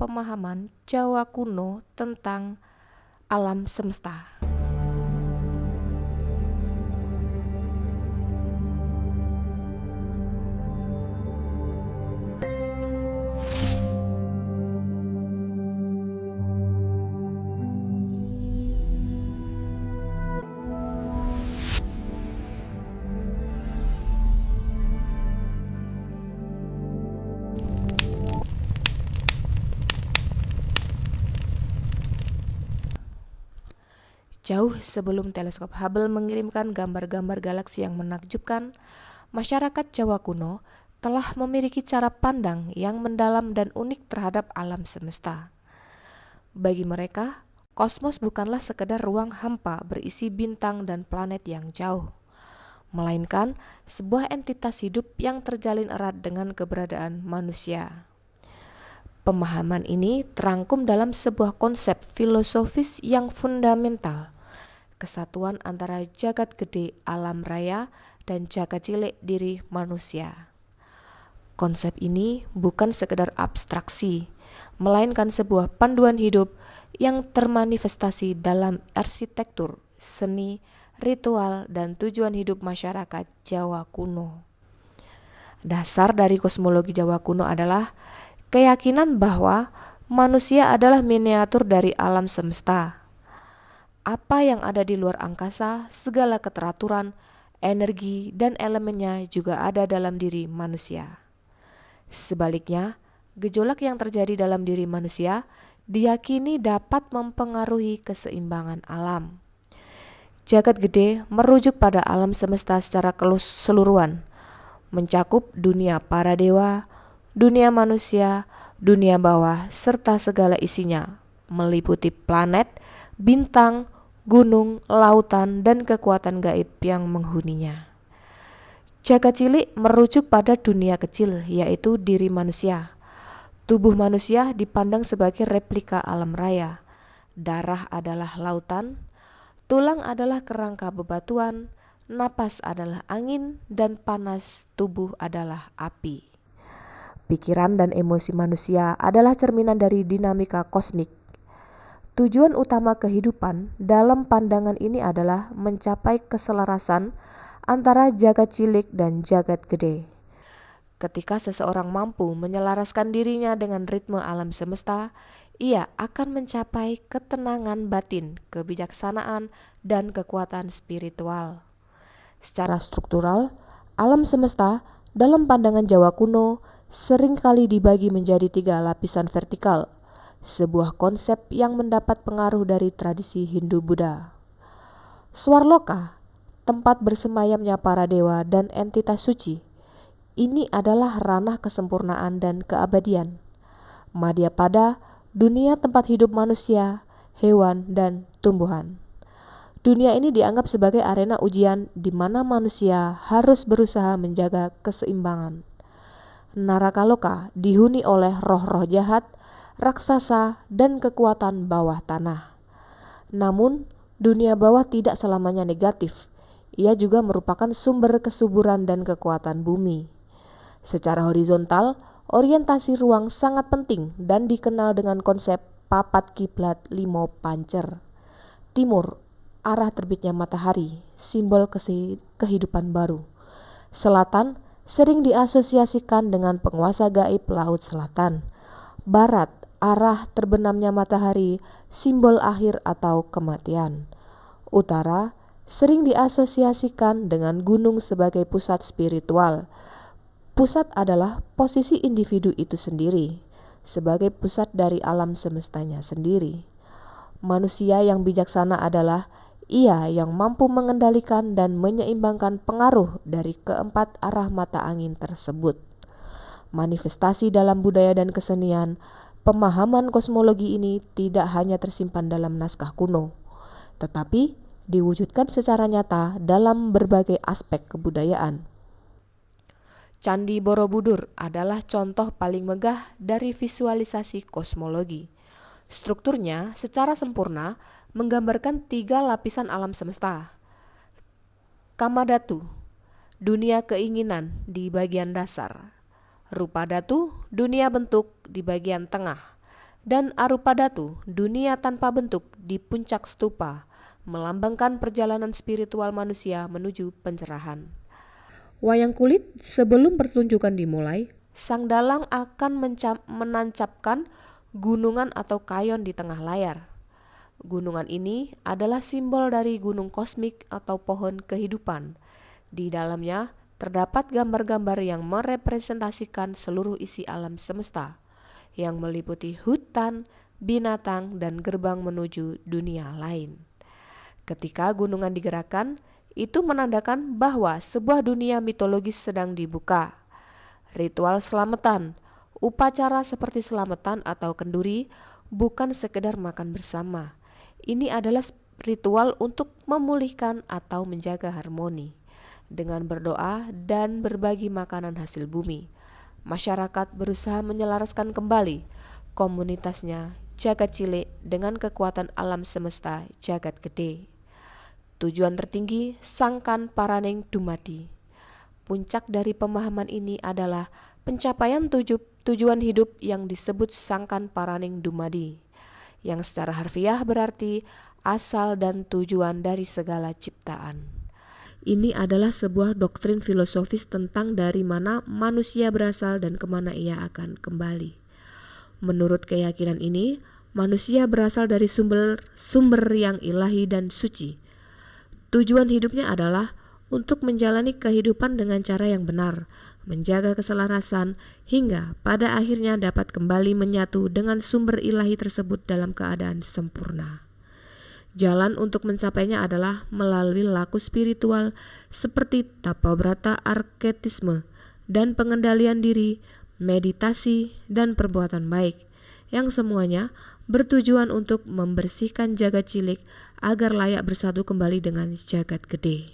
pemahaman Jawa kuno tentang alam semesta. Jauh sebelum teleskop Hubble mengirimkan gambar-gambar galaksi yang menakjubkan, masyarakat Jawa kuno telah memiliki cara pandang yang mendalam dan unik terhadap alam semesta. Bagi mereka, kosmos bukanlah sekedar ruang hampa berisi bintang dan planet yang jauh, melainkan sebuah entitas hidup yang terjalin erat dengan keberadaan manusia. Pemahaman ini terangkum dalam sebuah konsep filosofis yang fundamental, kesatuan antara jagat gede alam raya dan jagat cilik diri manusia. Konsep ini bukan sekedar abstraksi, melainkan sebuah panduan hidup yang termanifestasi dalam arsitektur, seni, ritual, dan tujuan hidup masyarakat Jawa kuno. Dasar dari kosmologi Jawa kuno adalah keyakinan bahwa manusia adalah miniatur dari alam semesta. Apa yang ada di luar angkasa, segala keteraturan, energi, dan elemennya juga ada dalam diri manusia. Sebaliknya, gejolak yang terjadi dalam diri manusia diyakini dapat mempengaruhi keseimbangan alam. Jagat gede merujuk pada alam semesta secara keseluruhan, mencakup dunia para dewa, dunia manusia, dunia bawah, serta segala isinya, meliputi planet, bintang, gunung, lautan, dan kekuatan gaib yang menghuninya. Jagat cilik merujuk pada dunia kecil, yaitu diri manusia. Tubuh manusia dipandang sebagai replika alam raya. Darah adalah lautan, tulang adalah kerangka bebatuan, napas adalah angin, dan panas tubuh adalah api. Pikiran dan emosi manusia adalah cerminan dari dinamika kosmik. Tujuan utama kehidupan dalam pandangan ini adalah mencapai keselarasan antara jagat cilik dan jagat gede. Ketika seseorang mampu menyelaraskan dirinya dengan ritme alam semesta, ia akan mencapai ketenangan batin, kebijaksanaan, dan kekuatan spiritual. Secara struktural, alam semesta dalam pandangan Jawa kuno seringkali dibagi menjadi 3 lapisan vertikal, sebuah konsep yang mendapat pengaruh dari tradisi Hindu-Buddha. Swarloka, tempat bersemayamnya para dewa dan entitas suci, ini adalah ranah kesempurnaan dan keabadian. Madhyapada, dunia tempat hidup manusia, hewan, dan tumbuhan. Dunia ini dianggap sebagai arena ujian di mana manusia harus berusaha menjaga keseimbangan. Narakaloka dihuni oleh roh-roh jahat, raksasa, dan kekuatan bawah tanah. Namun, dunia bawah tidak selamanya negatif. Ia juga merupakan sumber kesuburan dan kekuatan bumi. Secara horizontal, orientasi ruang sangat penting dan dikenal dengan konsep papat kiblat limo pancer. Timur, arah terbitnya matahari, simbol kehidupan baru. Selatan, sering diasosiasikan dengan penguasa gaib Laut Selatan. Barat, arah terbenamnya matahari, simbol akhir atau kematian. Utara, sering diasosiasikan dengan gunung sebagai pusat spiritual. Pusat adalah posisi individu itu sendiri, sebagai pusat dari alam semestanya sendiri. Manusia yang bijaksana adalah ia yang mampu mengendalikan dan menyeimbangkan pengaruh dari keempat arah mata angin tersebut. Manifestasi dalam budaya dan kesenian, pemahaman kosmologi ini tidak hanya tersimpan dalam naskah kuno, tetapi diwujudkan secara nyata dalam berbagai aspek kebudayaan. Candi Borobudur adalah contoh paling megah dari visualisasi kosmologi. Strukturnya secara sempurna menggambarkan 3 lapisan alam semesta. Kamadhatu, dunia keinginan di bagian dasar. Rupadhatu, dunia bentuk di bagian tengah. Dan Arupadatu, dunia tanpa bentuk di puncak stupa, melambangkan perjalanan spiritual manusia menuju pencerahan. Wayang kulit sebelum pertunjukan dimulai, sang dalang akan menancapkan gunungan atau kayon di tengah layar. Gunungan ini adalah simbol dari gunung kosmik atau pohon kehidupan. Di dalamnya terdapat gambar-gambar yang merepresentasikan seluruh isi alam semesta, yang meliputi hutan, binatang, dan gerbang menuju dunia lain. Ketika gunungan digerakkan, itu menandakan bahwa sebuah dunia mitologis sedang dibuka. Ritual selamatan, upacara seperti selamatan atau kenduri, bukan sekedar makan bersama. Ini adalah ritual untuk memulihkan atau menjaga harmoni. Dengan berdoa dan berbagi makanan hasil bumi, masyarakat berusaha menyelaraskan kembali komunitasnya jagat cilik dengan kekuatan alam semesta jagat gede. Tujuan tertinggi Sangkan Paraning Dumadi. Puncak dari pemahaman ini adalah pencapaian tujuan hidup yang disebut Sangkan Paraning Dumadi, yang secara harfiah berarti asal dan tujuan dari segala ciptaan. Ini adalah sebuah doktrin filosofis tentang dari mana manusia berasal dan kemana ia akan kembali. Menurut keyakinan ini, manusia berasal dari sumber yang ilahi dan suci. Tujuan hidupnya adalah untuk menjalani kehidupan dengan cara yang benar, menjaga keselarasan, hingga pada akhirnya dapat kembali menyatu dengan sumber ilahi tersebut dalam keadaan sempurna. Jalan untuk mencapainya adalah melalui laku spiritual seperti tapabrata arketisme dan pengendalian diri, meditasi, dan perbuatan baik, yang semuanya bertujuan untuk membersihkan jagat cilik agar layak bersatu kembali dengan jagat gede.